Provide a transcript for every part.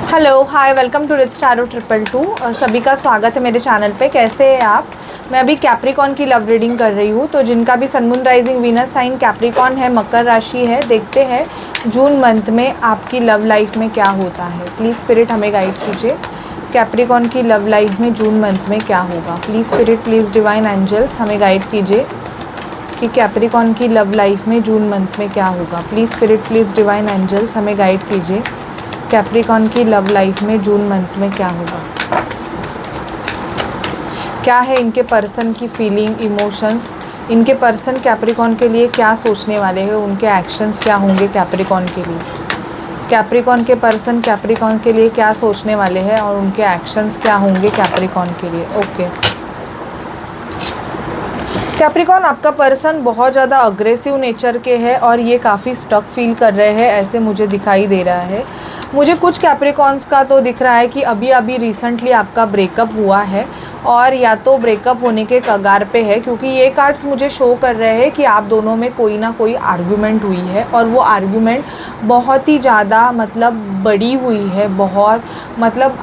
Hello hi welcome to Rich Tarot 222। सभी का स्वागत है मेरे चैनल पे। कैसे हैं आप? मैं अभी कैप्रिकॉन की लव रीडिंग कर रही हूँ। तो जिनका भी sun moon rising Venus sign Capricorn है, मकर राशि है, देखते हैं जून मंथ में आपकी लव लाइफ में क्या होता है। प्लीज़ स्पिरिट हमें गाइड कीजिए। कैप्रिकॉन की लव लाइफ में जून मंथ में क्या होगा। Please spirit, please divine angels हमें गाइड कीजिए कि कैप्रिकॉन की लव लाइफ में जून मंथ में क्या होगा। Please spirit, please divine angels हमें गाइड कीजिए कैप्रिकॉन की लव लाइफ में जून मंथ में क्या होगा। क्या है इनके पर्सन की फीलिंग, इमोशंस। इनके पर्सन कैप्रिकॉन के लिए क्या सोचने वाले हैं, उनके एक्शंस क्या होंगे कैप्रिकॉन के लिए। कैप्रिकॉन के पर्सन कैप्रिकॉन के लिए क्या सोचने वाले हैं और उनके एक्शंस क्या होंगे कैप्रिकॉन के लिए। ओके कैप्रिकॉन, आपका पर्सन बहुत ज़्यादा अग्रेसिव नेचर के है और ये काफ़ी स्टक फील कर रहे हैं, ऐसे मुझे दिखाई दे रहा है। मुझे कुछ कैप्रिकॉन्स का तो दिख रहा है कि अभी अभी रिसेंटली आपका ब्रेकअप हुआ है और या तो ब्रेकअप होने के कगार पे है, क्योंकि ये कार्ड्स मुझे शो कर रहे हैं कि आप दोनों में कोई ना कोई आर्गुमेंट हुई है और वो आर्गुमेंट बहुत ही ज़्यादा बड़ी हुई है। बहुत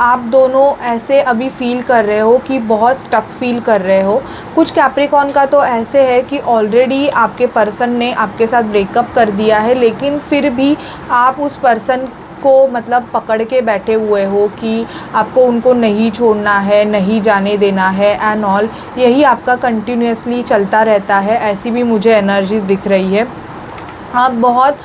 आप दोनों ऐसे अभी फील कर रहे हो कि बहुत स्टक फील कर रहे हो। कुछ कैप्रिकॉन का तो ऐसे है कि ऑलरेडी आपके पर्सन ने आपके साथ ब्रेकअप कर दिया है, लेकिन फिर भी आप उस पर्सन को पकड़ के बैठे हुए हो कि आपको उनको नहीं छोड़ना है, नहीं जाने देना है एंड ऑल। यही आपका कंटिन्यूसली चलता रहता है, ऐसी भी मुझे एनर्जीज दिख रही है। आप बहुत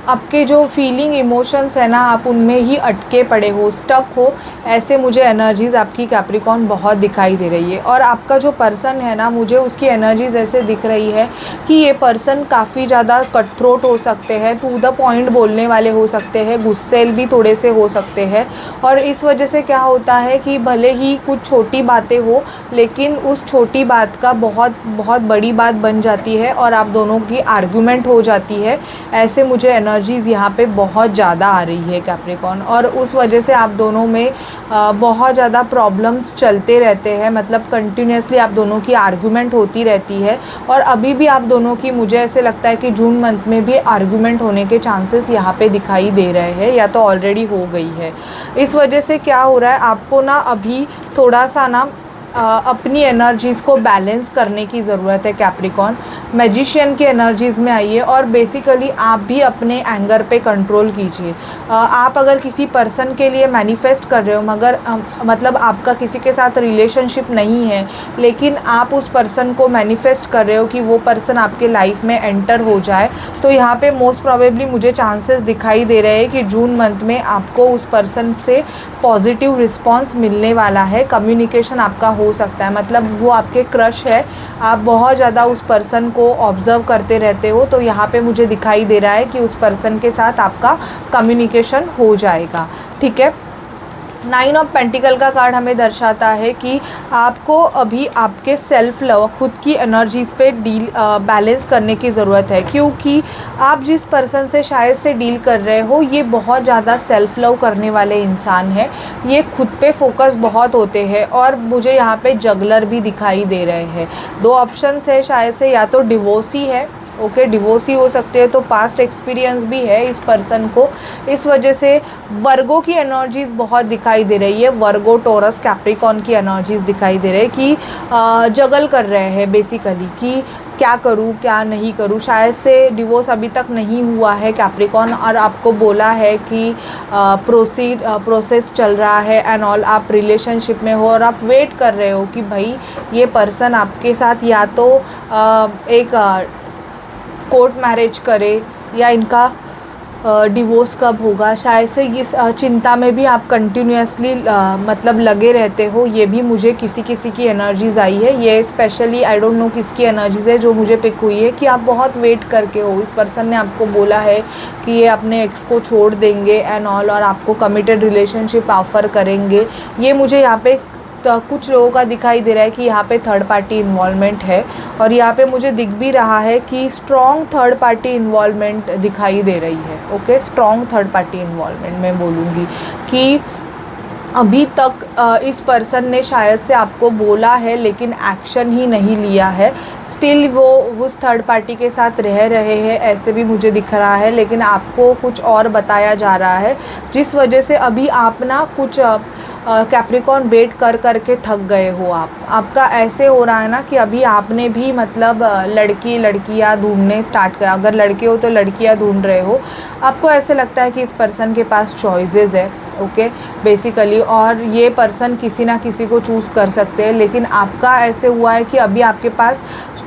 आपके जो फीलिंग इमोशंस है ना, आप उनमें ही अटके पड़े हो, स्टक हो, ऐसे मुझे एनर्जीज़ आपकी कैप्रिकॉन बहुत दिखाई दे रही है। और आपका जो पर्सन है ना, मुझे उसकी एनर्जीज़ ऐसे दिख रही है कि ये पर्सन काफ़ी ज़्यादा कट थ्रोट हो सकते हैं, टू द पॉइंट बोलने वाले हो सकते हैं, गुस्सेल भी थोड़े से हो सकते हैं। और इस वजह से क्या होता है कि भले ही कुछ छोटी बातें हो, लेकिन उस छोटी बात का बहुत बहुत बड़ी बात बन जाती है और आप दोनों की आर्गुमेंट हो जाती है। ऐसे मुझे एनर्जीज़ यहाँ पे बहुत ज़्यादा आ रही है कैप्रिकॉन, और उस वजह से आप दोनों में बहुत ज़्यादा प्रॉब्लम्स चलते रहते हैं। कंटिन्यूसली आप दोनों की आर्गुमेंट होती रहती है और अभी भी आप दोनों की, मुझे ऐसे लगता है कि जून मंथ में भी आर्गुमेंट होने के चांसेस यहाँ पे दिखाई दे रहे हैं, या तो ऑलरेडी हो गई है। इस वजह से क्या हो रहा है, आपको ना अभी थोड़ा सा ना अपनी एनर्जीज़ को बैलेंस करने की ज़रूरत है कैप्रिकॉन। मैजिशियन की एनर्जीज़ में आइए और बेसिकली आप भी अपने एंगर पे कंट्रोल कीजिए। आप अगर किसी पर्सन के लिए मैनिफेस्ट कर रहे हो, मगर आपका किसी के साथ रिलेशनशिप नहीं है, लेकिन आप उस पर्सन को मैनिफेस्ट कर रहे हो कि वो पर्सन आपके लाइफ में एंटर हो जाए, तो यहाँ पे मोस्ट प्रोबेबली मुझे चांसेस दिखाई दे रहे हैं कि जून मंथ में आपको उस पर्सन से पॉजिटिव रिस्पॉन्स मिलने वाला है। कम्युनिकेशन आपका हो सकता है, वो आपके क्रश है, आप बहुत ज़्यादा उस पर्सन को ऑब्ज़र्व करते रहते हो, तो यहाँ पे मुझे दिखाई दे रहा है कि उस पर्सन के साथ आपका कम्युनिकेशन हो जाएगा। ठीक है। 9 ऑफ पेंटिकल का कार्ड हमें दर्शाता है कि आपको अभी आपके सेल्फ लव, खुद की एनर्जीज़ पे बैलेंस करने की ज़रूरत है, क्योंकि आप जिस पर्सन से शायद से डील कर रहे हो, ये बहुत ज़्यादा सेल्फ लव करने वाले इंसान है। ये खुद पे फोकस बहुत होते हैं और मुझे यहाँ पे जगलर भी दिखाई दे रहे हैं। दो ऑप्शंस है शायद से, या तो डिवोर्सी है, ओके डिवोर्स ही हो सकते हैं, तो पास्ट एक्सपीरियंस भी है इस पर्सन को। इस वजह से वर्गो की एनर्जीज़ बहुत दिखाई दे रही है। वर्गो, टोरस, कैप्रिकॉन की एनर्जीज़ दिखाई दे रही है कि जगल कर रहे हैं बेसिकली कि क्या करूं क्या नहीं करूं। शायद से डिवोर्स अभी तक नहीं हुआ है कैप्रिकॉन, और आपको बोला है कि प्रोसेस चल रहा है एंड ऑल, आप रिलेशनशिप में हो और आप वेट कर रहे हो कि भाई ये पर्सन आपके साथ या तो एक कोर्ट मैरिज करे या इनका डिवोर्स कब होगा। शायद से इस चिंता में भी आप कंटिन्यूसली लगे रहते हो। ये भी मुझे किसी किसी की एनर्जीज़ आई है। ये स्पेशली आई डोंट नो किसकी एनर्जीज़ है जो मुझे पिक हुई है कि आप बहुत वेट करके हो। इस पर्सन ने आपको बोला है कि ये अपने एक्स को छोड़ देंगे एंड ऑल, और आपको कमिटेड रिलेशनशिप ऑफ़र करेंगे। ये मुझे यहाँ पे तो कुछ लोगों का दिखाई दे रहा है कि यहाँ पे थर्ड पार्टी इन्वॉल्वमेंट है, और यहाँ पे मुझे दिख भी रहा है कि स्ट्रॉन्ग थर्ड पार्टी इन्वॉल्वमेंट दिखाई दे रही है। Okay, strong third party involvement मैं बोलूँगी कि अभी तक इस पर्सन ने शायद से आपको बोला है लेकिन एक्शन ही नहीं लिया है। स्टिल वो उस थर्ड पार्टी के साथ रह रहे हैं, ऐसे भी मुझे दिख रहा है। लेकिन आपको कुछ और बताया जा रहा है, जिस वजह से अभी आप ना कुछ कैप्रिकॉर्न वेट कर कर के थक गए हो। आपका ऐसे हो रहा है ना कि अभी आपने भी मतलब लड़कियां ढूंढने स्टार्ट किया। अगर लड़के हो तो लड़कियां ढूंढ रहे हो। आपको ऐसे लगता है कि इस पर्सन के पास चॉइसेस है, ओके बेसिकली, और ये पर्सन किसी ना किसी को चूज़ कर सकते हैं। लेकिन आपका ऐसे हुआ है कि अभी आपके पास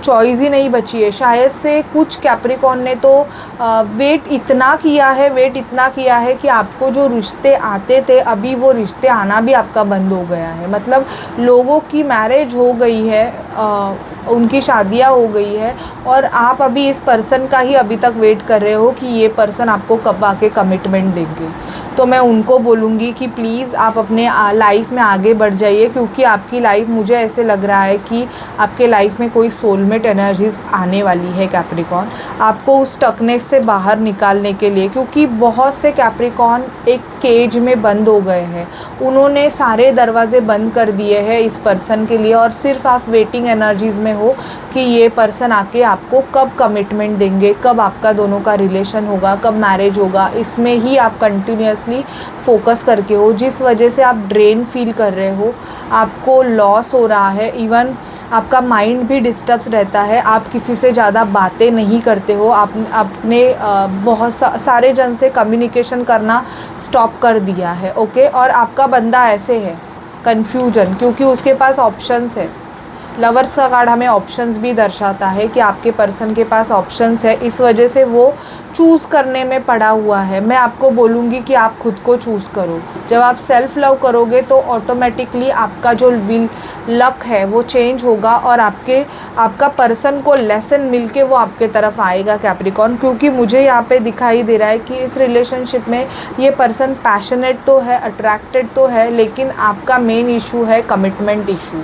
चॉइस ही नहीं बची है। शायद से कुछ कैप्रिकॉर्न ने तो वेट इतना किया है कि आपको जो रिश्ते आते थे, अभी वो रिश्ते आना भी आपका बंद हो गया है। मतलब लोगों की मैरिज हो गई है, उनकी शादियां हो गई है, और आप अभी इस पर्सन का ही अभी तक वेट कर रहे हो कि ये पर्सन आपको कब आके कमिटमेंट देंगे। तो मैं उनको बोलूँगी कि प्लीज़ आप अपने लाइफ में आगे बढ़ जाइए, क्योंकि आपकी लाइफ, मुझे ऐसे लग रहा है कि आपके लाइफ में कोई सोलमेट एनर्जीज आने वाली है कैप्रिकॉर्न, आपको उस स्टकनेस से बाहर निकालने के लिए। क्योंकि बहुत से कैप्रिकॉर्न एक केज में बंद हो गए हैं, उन्होंने सारे दरवाजे बंद कर दिए हैं इस पर्सन के लिए, और सिर्फ आप वेटिंग एनर्जीज़ में हो कि ये पर्सन आके आपको कब कमिटमेंट देंगे, कब आपका दोनों का रिलेशन होगा, कब मैरिज होगा। इसमें ही आप कंटिन्यूसली फोकस करके हो, जिस वजह से आप ड्रेन फील कर रहे हो, आपको लॉस हो रहा है। इवन आपका माइंड भी डिस्टर्ब रहता है, आप किसी से ज़्यादा बातें नहीं करते हो, आप अपने बहुत सारे जन से कम्युनिकेशन करना स्टॉप कर दिया है, ओके। और आपका बंदा ऐसे है कन्फ्यूजन, क्योंकि उसके पास ऑप्शंस है। लवर्स का कार्ड हमें ऑप्शंस भी दर्शाता है कि आपके पर्सन के पास ऑप्शंस है, इस वजह से वो चूज़ करने में पड़ा हुआ है। मैं आपको बोलूँगी कि आप खुद को चूज़ करो। जब आप सेल्फ़ लव करोगे तो ऑटोमेटिकली आपका जो विल लक है वो चेंज होगा, और आपका पर्सन को लेसन मिल के वो आपके तरफ आएगा कैप्रिकॉर्न। क्योंकि मुझे यहाँ पे दिखाई दे रहा है कि इस रिलेशनशिप में ये पर्सन पैशनेट तो है, अट्रैक्टेड तो है, लेकिन आपका मेन इशू है कमिटमेंट इशू।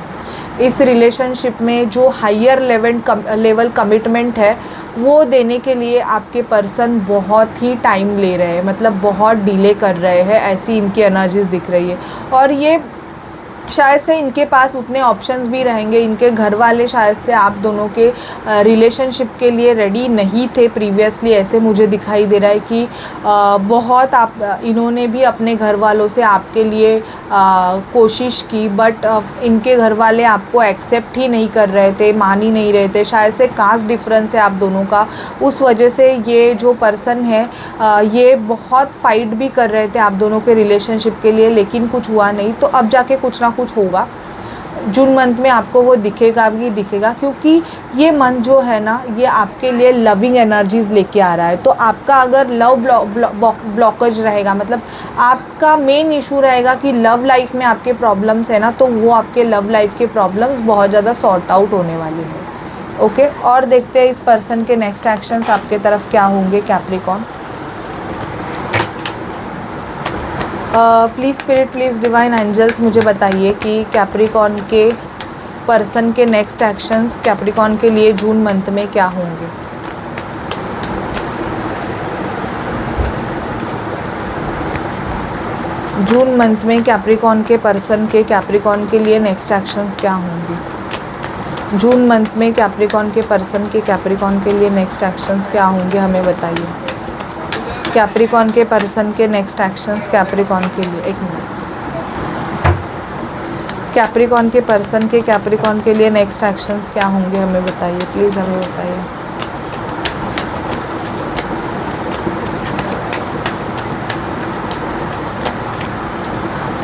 इस रिलेशनशिप में जो हायर लेवल कमिटमेंट है वो देने के लिए आपके पर्सन बहुत ही टाइम ले रहे हैं, मतलब बहुत डिले कर रहे हैं, ऐसी इनकी एनर्जीज दिख रही है। और ये शायद से इनके पास उतने ऑप्शंस भी रहेंगे, इनके घर वाले शायद से आप दोनों के रिलेशनशिप के लिए रेडी नहीं थे प्रीवियसली, ऐसे मुझे दिखाई दे रहा है कि बहुत इन्होंने भी अपने घर वालों से आपके लिए कोशिश की, बट इनके घर वाले आपको एक्सेप्ट ही नहीं कर रहे थे, मान ही नहीं रहे थे। शायद से कास्ट डिफरेंस है आप दोनों का, उस वजह से ये जो पर्सन है ये बहुत फाइट भी कर रहे थे आप दोनों के रिलेशनशिप के लिए, लेकिन कुछ हुआ नहीं। तो अब जाके कुछ ना कुछ होगा, जून मंथ में आपको वो दिखेगा भी दिखेगा, क्योंकि ये मंथ जो है ना ये आपके लिए लविंग एनर्जीज लेके आ रहा है। तो आपका अगर लव ब्लॉकेज रहेगा, मतलब आपका मेन इशू रहेगा कि लव लाइफ में आपके प्रॉब्लम्स है ना, तो वो आपके लव लाइफ के प्रॉब्लम्स बहुत ज़्यादा सॉर्ट आउट होने वाले हैं, ओके। और देखते हैं इस पर्सन के नेक्स्ट एक्शंस आपके तरफ क्या होंगे Capricorn. Please spirit, please divine angels, मुझे बताइए कि कैप्रिकॉर्न के पर्सन के नेक्स्ट एक्शंस कैप्रिकॉर्न के लिए जून मंथ में क्या होंगे। जून मंथ में कैप्रिकॉर्न के पर्सन के कैप्रिकॉर्न के लिए नेक्स्ट एक्शंस क्या होंगे। जून मंथ में कैप्रिकॉर्न के पर्सन के कैप्रिकॉर्न के लिए नेक्स्ट एक्शंस क्या होंगे, हमें बताइए। कैप्रिकॉर्न के पर्सन के नेक्स्ट एक्शंस कैप्रिकॉर्न के लिए, एक मिनट। कैप्रिकॉर्न के पर्सन के कैप्रिकॉर्न के लिए नेक्स्ट एक्शंस क्या होंगे, हमें बताइए, प्लीज़ हमें बताइए।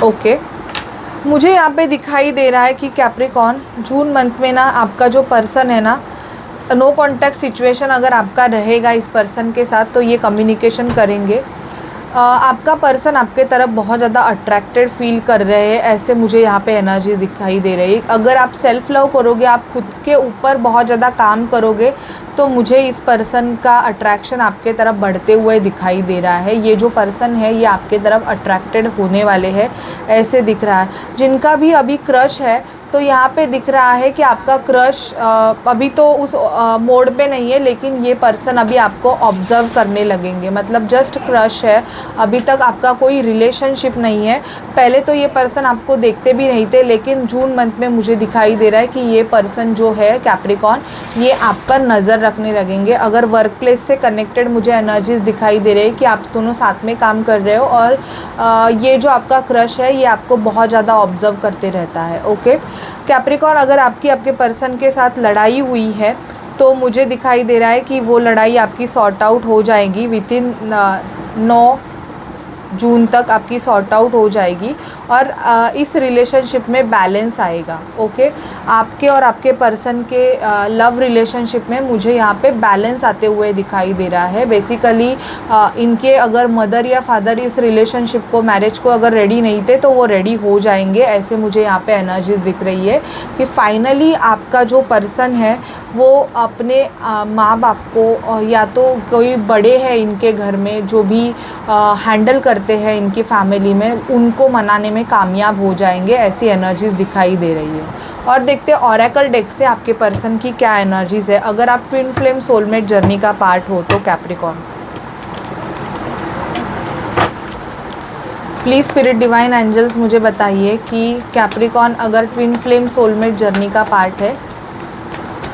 ओके, मुझे यहाँ पे दिखाई दे रहा है कि कैप्रिकॉर्न जून मंथ में ना आपका जो पर्सन है ना, नो कॉन्टैक्ट सिचुएशन अगर आपका रहेगा इस पर्सन के साथ, तो ये कम्युनिकेशन करेंगे। आपका पर्सन आपके तरफ बहुत ज़्यादा अट्रैक्टेड फील कर रहे हैं, ऐसे मुझे यहाँ पे एनर्जी दिखाई दे रही है। अगर आप सेल्फ लव करोगे, आप खुद के ऊपर बहुत ज़्यादा काम करोगे, तो मुझे इस पर्सन का अट्रैक्शन आपके तरफ बढ़ते हुए दिखाई दे रहा है। ये जो पर्सन है ये आपके तरफ अट्रैक्टेड होने वाले हैं, ऐसे दिख रहा है। जिनका भी अभी क्रश है तो यहाँ पे दिख रहा है कि आपका क्रश अभी तो उस मोड पे नहीं है, लेकिन ये पर्सन अभी आपको ऑब्ज़र्व करने लगेंगे, मतलब जस्ट क्रश है, अभी तक आपका कोई रिलेशनशिप नहीं है। पहले तो ये पर्सन आपको देखते भी नहीं थे, लेकिन जून मंथ में मुझे दिखाई दे रहा है कि ये पर्सन जो है कैप्रिकॉन, ये आप पर नज़र रखने लगेंगे। अगर वर्क प्लेस से कनेक्टेड मुझे एनर्जीज़ दिखाई दे रही है कि आप दोनों साथ में काम कर रहे हो, और ये जो आपका क्रश है ये आपको बहुत ज़्यादा ऑब्ज़र्व करते रहता है। ओके कैप्रिकॉन, अगर आपके पर्सन के साथ लड़ाई हुई है तो मुझे दिखाई दे रहा है कि वो लड़ाई आपकी सॉर्ट आउट हो जाएगी, विद इन 9 जून तक आपकी सॉर्ट आउट हो जाएगी, और इस रिलेशनशिप में बैलेंस आएगा। ओके आपके और आपके पर्सन के लव रिलेशनशिप में मुझे यहाँ पे बैलेंस आते हुए दिखाई दे रहा है। बेसिकली इनके अगर मदर या फादर इस रिलेशनशिप को, मैरिज को अगर रेडी नहीं थे तो वो रेडी हो जाएंगे, ऐसे मुझे यहाँ पे एनर्जी दिख रही है कि फाइनली आपका जो पर्सन है वो अपने माँ बाप को, या तो कोई बड़े हैं इनके घर में जो भी हैंडल करते हैं इनकी फैमिली में, उनको मनाने में कामयाब हो जाएंगे, ऐसी एनर्जीज दिखाई दे रही है। और देखते हैं ऑरेकल डेक से आपके पर्सन की क्या एनर्जीज है, अगर आप ट्विन फ्लेम सोलमेट जर्नी का पार्ट हो तो Capricorn. Please spirit divine angels मुझे बताइए कि कैप्रिकॉन अगर ट्विन फ्लेम सोलमेट जर्नी का पार्ट है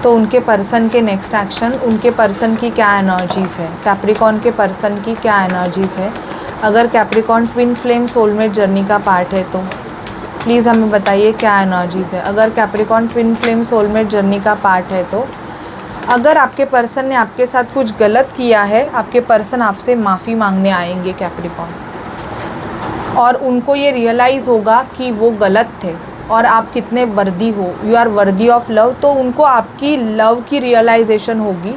तो उनके पर्सन के नेक्स्ट एक्शन, उनके पर्सन की क्या एनर्जीज़ है, कैप्रिकॉन के पर्सन की क्या एनर्जीज़ है। अगर Capricorn twin flame soulmate journey का पार्ट है तो प्लीज़ हमें बताइए क्या एनर्जीज़ है। अगर Capricorn twin flame soulmate journey का पार्ट है तो अगर आपके पर्सन ने आपके साथ कुछ गलत किया है, आपके पर्सन आपसे माफ़ी मांगने आएंगे कैप्रिकॉन, और उनको ये रियलाइज़ होगा कि वो गलत थे और आप कितने वर्दी हो, you are worthy of love, तो उनको आपकी लव की रियलाइजेशन होगी,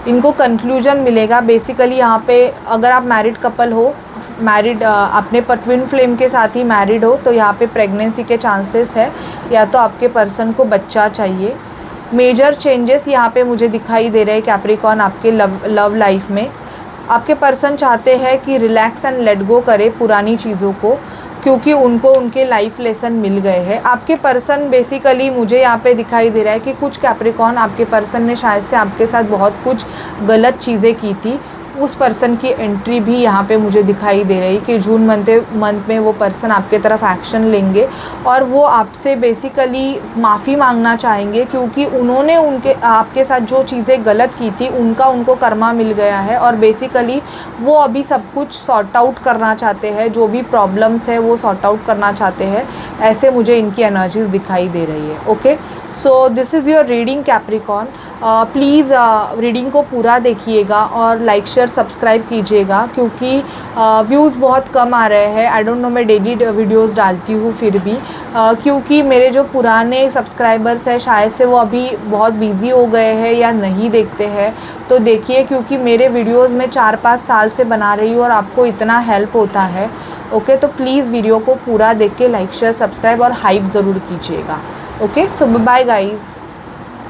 इनको कंक्लूजन मिलेगा। बेसिकली यहाँ पे अगर आप मैरिड कपल हो, मैरिड अपने ट्विन फ्लेम के साथ ही मैरिड हो, तो यहाँ पे प्रेगनेंसी के चांसेस है, या तो आपके पर्सन को बच्चा चाहिए। मेजर चेंजेस यहाँ पे मुझे दिखाई दे रहे हैं कैप्रिकॉन आपके लव लाइफ में। आपके पर्सन चाहते हैं कि रिलैक्स एंड लेट गो करे पुरानी चीज़ों को, क्योंकि उनको उनके लाइफ लेसन मिल गए हैं। आपके पर्सन बेसिकली मुझे यहाँ पे दिखाई दे रहा है कि कुछ कैप्रिकॉन आपके पर्सन ने शायद से आपके साथ बहुत कुछ गलत चीज़ें की थी, उस पर्सन की एंट्री भी यहाँ पे मुझे दिखाई दे रही कि जून मंथ में वो पर्सन आपके तरफ एक्शन लेंगे, और वो आपसे बेसिकली माफ़ी मांगना चाहेंगे, क्योंकि उन्होंने आपके साथ जो चीज़ें गलत की थी उनको कर्मा मिल गया है, और बेसिकली वो अभी सब कुछ सॉर्ट आउट करना चाहते हैं, जो भी प्रॉब्लम्स है वो सॉर्ट आउट करना चाहते हैं, ऐसे मुझे इनकी एनर्जीज दिखाई दे रही है। Okay so this is your reading Capricorn. Please reading को पूरा देखिएगा और लाइक शेयर सब्सक्राइब कीजिएगा, क्योंकि व्यूज़ बहुत कम आ रहे हैं। आई डोंट नो, मैं डेली वीडियोस डालती हूँ फिर भी क्योंकि मेरे जो पुराने सब्सक्राइबर्स हैं शायद से वो अभी बहुत बिज़ी हो गए हैं या नहीं देखते हैं, तो देखिए, क्योंकि मेरे वीडियोज़ में 4-5 साल से बना रही हूँ और आपको इतना हेल्प होता है। ओके तो प्लीज़ वीडियो को पूरा देख के लाइक शेयर सब्सक्राइब और हाइप ज़रूर कीजिएगा। Okay so bye guys.